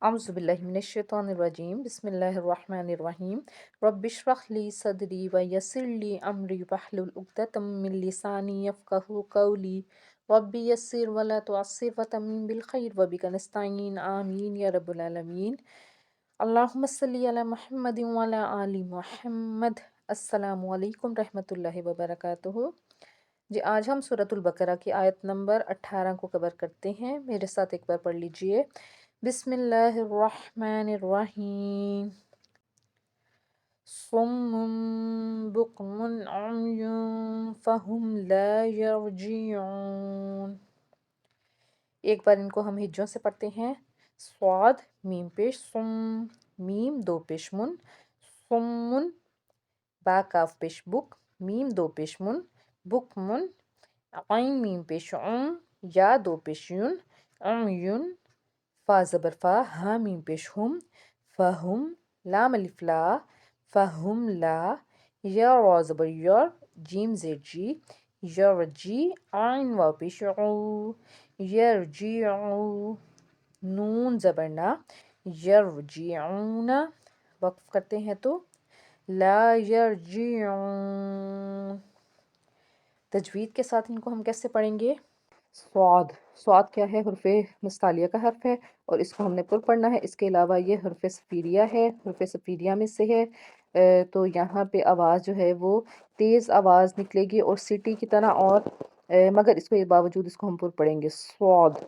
अऊज़ु बिल्लाहि मिनश्शैतानिर्रजीम बिस्मिल्लाहिर्रहमानिर्रहीम रब्बिश्रह ली सदरी व यस्सिर ली अमरी वहलुल उक़दतम मिन लिसानी यफ़क़हू क़ौली रब्बी यस्सिर व ला तुअस्सिर व तम्मिम बिल खैर व बिका नस्तईन आमीन या रब्बल आलमीन। अल्लाहुम्मा सल्लि अला मुहम्मदिन व अला आलि मुहम्मद। अस्सलामु अलैकुम रहमतुल्लाहि व बरकातुहू। जी, आज हम सूरतुल बकरा की आयत नंबर 18 को कवर करते हैं। मेरे साथ एक बार पढ़ लीजिए। बिस्मिल्लाहिर्रहमानिर्रहीम। सुम्मुन बुक्मुन उम्युन फहुम ला यर्जिऊन। एक बार इनको हम हिज्जों से पढ़ते हैं। स्वाद मीम पेश सुम, मीम दो पेश मुन, सुम्मुन बा काफ पेश बुक, मीम दो पेश मुन, बुकमुन, ऐन मीम पेश या दो पेश युन, उम्युन फा ज़बर फा, हा मीम पेश हुम, फहुम, लाम अलिफ ला, फहुम ला, या रा ज़बर यर, जीम ज़ेर जी, यरजी, आइन वाव पेश ऊ, यरजिऊ, नून ज़बर ना, यरजिऊना। वक्फ करते हैं तो ला यरजिऊन। तजवीद के साथ इनको हम कैसे पढ़ेंगे? स्वाद, स्वाद क्या है? हुर्फ़े मुस्तालिया का हर्फ है और इसको हमने पुर पढ़ना है। इसके अलावा ये हुर्फ़े सफ़ीरिया है, हुर्फ़े सफ़ीरिया में से है। तो यहाँ पे आवाज़ जो है वो तेज़ आवाज़ निकलेगी और सिटी की तरह, और मगर इसके बावजूद इसको हम पुर पढ़ेंगे। स्वाद,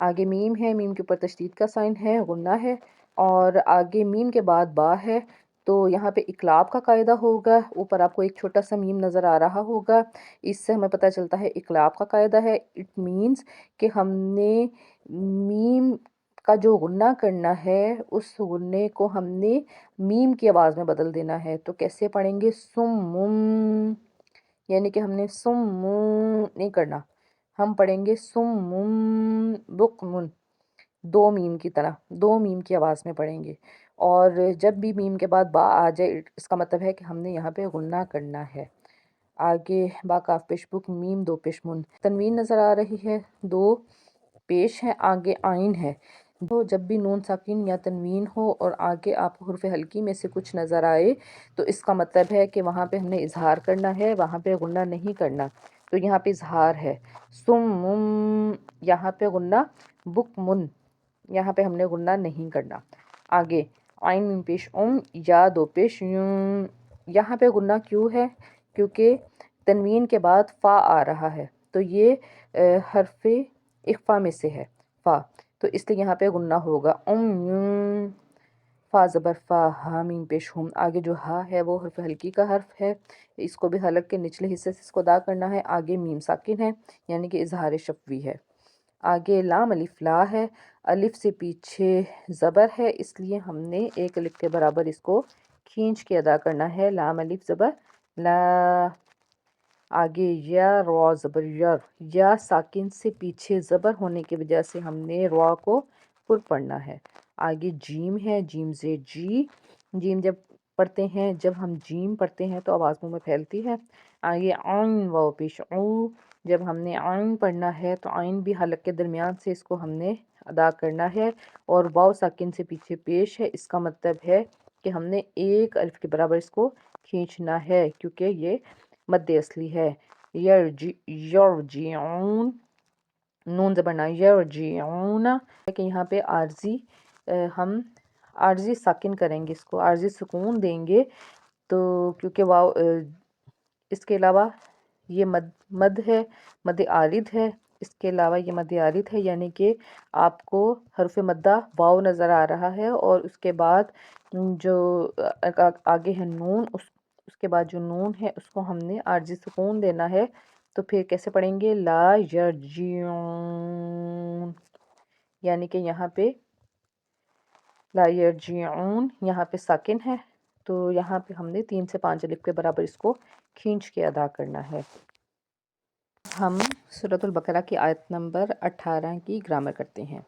आगे मीम है, मीम के ऊपर तशदीद का साइन है, गुन्ना है, और आगे मीम के बाद बा है। तो यहाँ पे इकलाब का कायदा होगा। ऊपर आपको एक छोटा सा मीम नज़र आ रहा होगा, इससे हमें पता चलता है इकलाब का कायदा है। इट मीन्स कि हमने मीम का जो गुन्ना करना है उस गुन्ने को हमने मीम की आवाज़ में बदल देना है। तो कैसे पढ़ेंगे? सुम्मुम, यानी कि हमने सुम्मू नहीं करना, हम पढ़ेंगे सुम्मुम बुकमुन, दो मीम की तरह, दो मीम की आवाज़ में पढ़ेंगे। और जब भी मीम के बाद बा आ जाए इसका मतलब है कि हमने यहाँ पे गुन्ना करना है। आगे बा काफ पेश बुक, मीम दो पेश मुन, तनवीन नज़र आ रही है, दो पेश है, आगे आइन है। तो जब भी नून साकिन या तनवीन हो और आगे आपको हुर्फ़ हल्की में से कुछ नज़र आए तो इसका मतलब है कि वहाँ पे हमने इजहार करना है, वहाँ पे गुन्ना नहीं करना। तो यहाँ पे इजहार है। सुम्मुम, यहाँ पे गुन्ना, बुकमुन, यहाँ पे हमने गुन्ना नहीं करना। आगे आइन मीम पेश या दो पेश यूं, यहाँ पे गुन्ना क्यों है? क्योंकि तनवीन के बाद फ़ा आ रहा है, तो ये हर्फ़े इख्फ़ा में से है फ़ा, तो इसलिए यहाँ पे गुन्ना होगा। यूं, फ़ा ज़बर फ़ा, हा मीम पेश हुम। आगे जो हा है वो हर्फ़ हल्की का हर्फ है, इसको भी हलक के निचले हिस्से से इसको अदा करना है। आगे मीम साकिन है यानी कि इजहार शफ़वी है। आगे लाम अलिफ ला है, अलिफ से पीछे ज़बर है, इसलिए हमने एक अलिफ के बराबर इसको खींच के अदा करना है। लाम अलिफ ज़बर ला। आगे या रा ज़बर यर, या साकिन से पीछे ज़बर होने की वजह से हमने रा को पुर पढ़ना है। आगे जीम है, जीम से जी, जीम जब पढ़ते हैं, जब हम जीम पढ़ते हैं तो आवाज़ मुंह में फैलती है। आगे आइन वाव पेश ऊ, जब हमने आइन पढ़ना है तो आइन भी हलक के दरमियान से इसको हमने अदा करना है, और वाव साकिन से पीछे पेश है, इसका मतलब है कि हमने एक अलिफ के बराबर इसको खींचना है क्योंकि ये मद्दे असली है। यरजिऊन, नून ज़बरना यरजिऊना, कि यहाँ पे आर्जी हम आर्जी साकिन करेंगे, इसको आर्जी सुकून देंगे। तो क्योंकि वाव इसके अलावा ये मद है, मद आरिद है, इसके अलावा ये मद आरिद है, यानी कि आपको हर्फ मद्दा वाव नज़र आ रहा है और उसके बाद जो आगे है नून, उसके बाद जो नून है उसको हमने आर्जी सुकून देना है। तो फिर कैसे पढ़ेंगे? ला यरजिऊन, यानी कि यहाँ पे ला यरजिऊन यहाँ पे साकिन है, तो यहाँ पे हमने 3 से 5 अलिफ के बराबर इसको खींच के अदा करना है। हम सूरतुल बकरा की आयत नंबर 18 की ग्रामर करते हैं।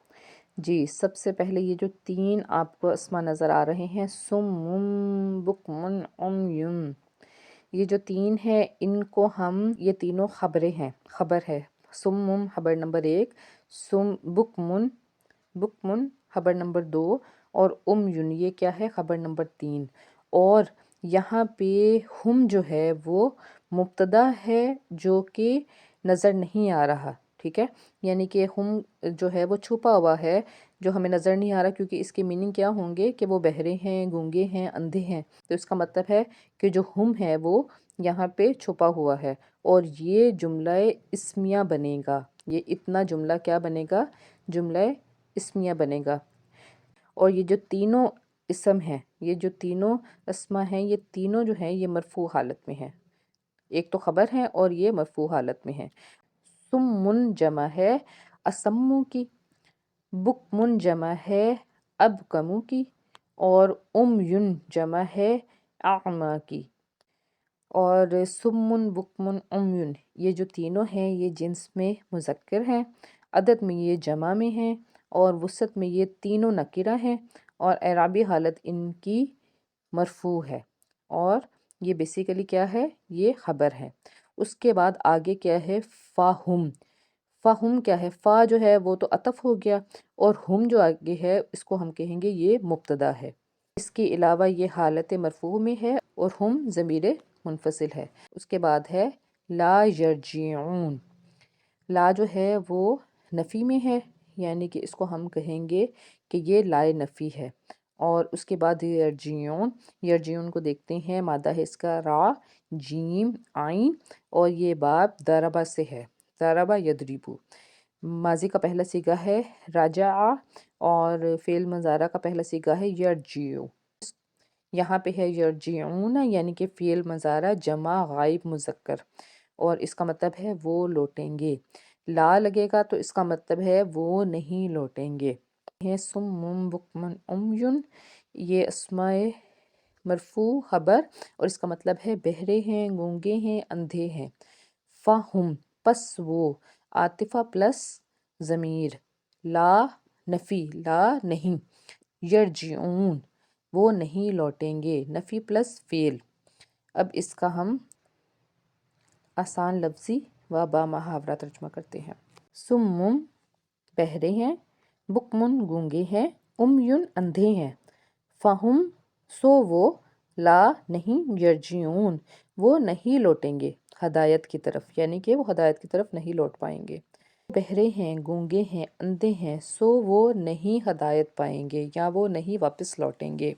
जी, सबसे पहले ये जो 3 आपको अस्मा नज़र आ रहे हैं, सुम्मुम बुकमुन उम्युन, ये जो 3 है इनको हम, ये तीनों ख़बरें हैं, ख़बर है। सुम्मुम ख़बर नंबर 1, सुम बुकमुन, बुकमुन خبر نمبر 2، اور یون یہ کیا ہے؟ خبر نمبر 3۔ اور یہاں پہ ہم جو ہے وہ مبتدا ہے جو کہ نظر نہیں آ رہا، ٹھیک ہے، یعنی کہ ہم جو ہے وہ چھپا ہوا ہے جو ہمیں نظر نہیں آ رہا، کیونکہ اس کے میننگ کیا ہوں گے کہ وہ بہرے ہیں، گونگے ہیں، اندھے ہیں، تو اس کا مطلب ہے کہ جو ہم ہے وہ یہاں پہ چھپا ہوا ہے، اور یہ جملہ اسمیہ بنے گا، یہ اتنا جملہ کیا بنے گا؟ جملہ اسمیہ بنے گا۔ اور یہ جو تینوں اسم ہیں، یہ جو تینوں اسما ہیں، یہ تینوں جو ہیں یہ مرفوع حالت میں ہیں، ایک تو خبر ہے اور یہ مرفوع حالت میں ہے۔ سمن جمع ہے اسمو کی، بکمن جمع ہے ابکمو کی، اور یون جمع ہے اعما کی۔ اور سمن، بکمن، یون یہ جو تینوں ہیں یہ جنس میں مذکر ہیں، عدد میں یہ جمع میں ہیں، اور وسعت میں یہ تینوں نکرہ ہیں، اور اعرابی حالت ان کی مرفوع ہے، اور یہ بیسیکلی کیا ہے؟ یہ خبر ہے۔ اس کے بعد آگے کیا ہے؟ فاہم۔ فاہم کیا ہے؟ فا جو ہے وہ تو عطف ہو گیا، اور ہم جو آگے ہے اس کو ہم کہیں گے یہ مبتدا ہے۔ اس کے علاوہ یہ حالت مرفوع میں ہے اور ہم ضمیر منفصل ہے۔ اس کے بعد ہے لا یرجعون۔ لا جو ہے وہ نفی میں ہے، یعنی کہ اس کو ہم کہیں گے کہ یہ لائے نفی ہے۔ اور اس کے بعد یرجعون، یرجعون کو دیکھتے ہیں، مادہ ہے اس کا را، جیم، عین، اور یہ باب ضربہ سے ہے، ضربہ یضربو۔ ماضی کا پہلا صیغہ ہے رجع، اور فعل مضارع کا پہلا صیغہ ہے یرجعو۔ یہاں پہ ہے یرجعون، یعنی کہ فعل مضارع جمع غائب مذکر، اور اس کا مطلب ہے وہ لوٹیں گے۔ لا لگے گا تو اس کا مطلب ہے وہ نہیں لوٹیں گے۔ ہے سم بکمن یون، یہ اسماء مرفوع خبر، اور اس کا مطلب ہے بہرے ہیں، گونگے ہیں، اندھے ہیں۔ فہم پس وہ، عاطفہ پلس ضمیر، لا نفی، لا نہیں، یرجعون وہ نہیں لوٹیں گے، نفی پلس فعل۔ اب اس کا ہم آسان لفظی و با محاورہ ترجمہ کرتے ہیں۔ سمم بہرے ہیں، بکمن گونگے ہیں، یون اندھے ہیں، فہم سو وہ، لا نہیں، یرجعون وہ نہیں لوٹیں گے ہدایت کی طرف، یعنی کہ وہ ہدایت کی طرف نہیں لوٹ پائیں گے۔ بہرے ہیں، گونگے ہیں، اندھے ہیں، سو وہ نہیں ہدایت پائیں گے یا وہ نہیں واپس لوٹیں گے۔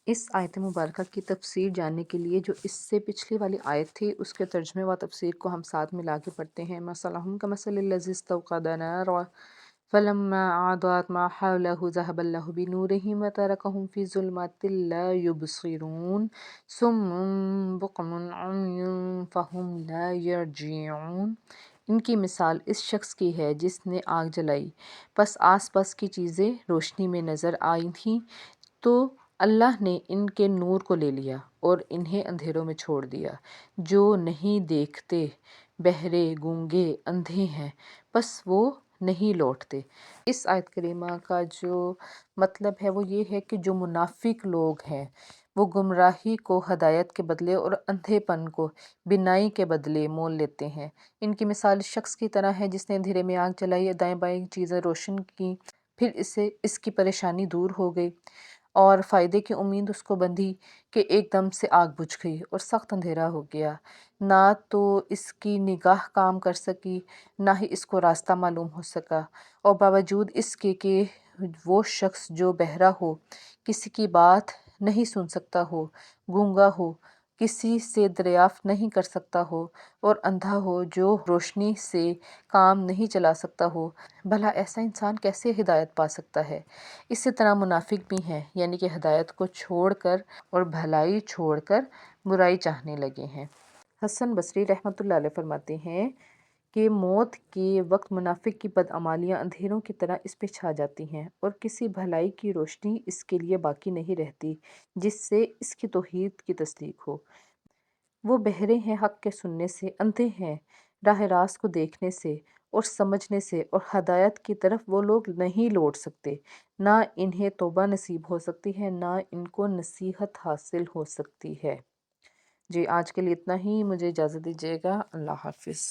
اس آیت مبارکہ کی تفسیر جاننے کے لیے جو اس سے پچھلی والی آیت تھی اس کے ترجمے و تفسیر کو ہم ساتھ ملا کے پڑھتے ہیں۔ مثلہم کمثل الذی استوقد نارا فلما اضاءت ما حولہ ذہب اللہ بنورہم وترکہم فی ظلمات لا یبصرون صم بکم عمی فہم لا یرجعون۔ ان کی مثال اس شخص کی ہے جس نے آگ جلائی، پس آس پاس کی چیزیں روشنی میں نظر آئی تھیں، تو اللہ نے ان کے نور کو لے لیا اور انہیں اندھیروں میں چھوڑ دیا۔ جو نہیں دیکھتے، بہرے، گونگے، اندھے ہیں، پس وہ نہیں لوٹتے۔ اس آیت کریمہ کا جو مطلب ہے وہ یہ ہے کہ جو منافق لوگ ہیں وہ گمراہی کو ہدایت کے بدلے اور اندھے پن کو بینائی کے بدلے مول لیتے ہیں۔ ان کی مثال اس شخص کی طرح ہے جس نے اندھیرے میں آگ جلائی، دائیں بائیں چیزیں روشن کی، پھر اس کی پریشانی دور ہو گئی اور فائدے کی امید اس کو بندھی کہ ایک دم سے آگ بجھ گئی اور سخت اندھیرا ہو گیا۔ نہ تو اس کی نگاہ کام کر سکی، نہ ہی اس کو راستہ معلوم ہو سکا، اور باوجود اس کے کہ وہ شخص جو بہرا ہو، کسی کی بات نہیں سن سکتا ہو، گونگا ہو، کسی سے دریافت نہیں کر سکتا ہو، اور اندھا ہو جو روشنی سے کام نہیں چلا سکتا ہو، بھلا ایسا انسان کیسے ہدایت پا سکتا ہے؟ اسی طرح منافق بھی ہیں، یعنی کہ ہدایت کو چھوڑ کر اور بھلائی چھوڑ کر برائی چاہنے لگے ہیں۔ حسن بصری رحمۃ اللہ علیہ فرماتے ہیں کہ موت کے وقت منافق کی بدعمالیاں اندھیروں کی طرح اس پہ چھا جاتی ہیں اور کسی بھلائی کی روشنی اس کے لیے باقی نہیں رہتی جس سے اس کی توحید کی تصدیق ہو۔ وہ بہرے ہیں حق کے سننے سے، اندھے ہیں راہ راست کو دیکھنے سے اور سمجھنے سے، اور ہدایت کی طرف وہ لوگ نہیں لوٹ سکتے، نہ انہیں توبہ نصیب ہو سکتی ہے، نہ ان کو نصیحت حاصل ہو سکتی ہے۔ جی آج کے لیے اتنا ہی، مجھے اجازت دیجیے گا، اللہ حافظ۔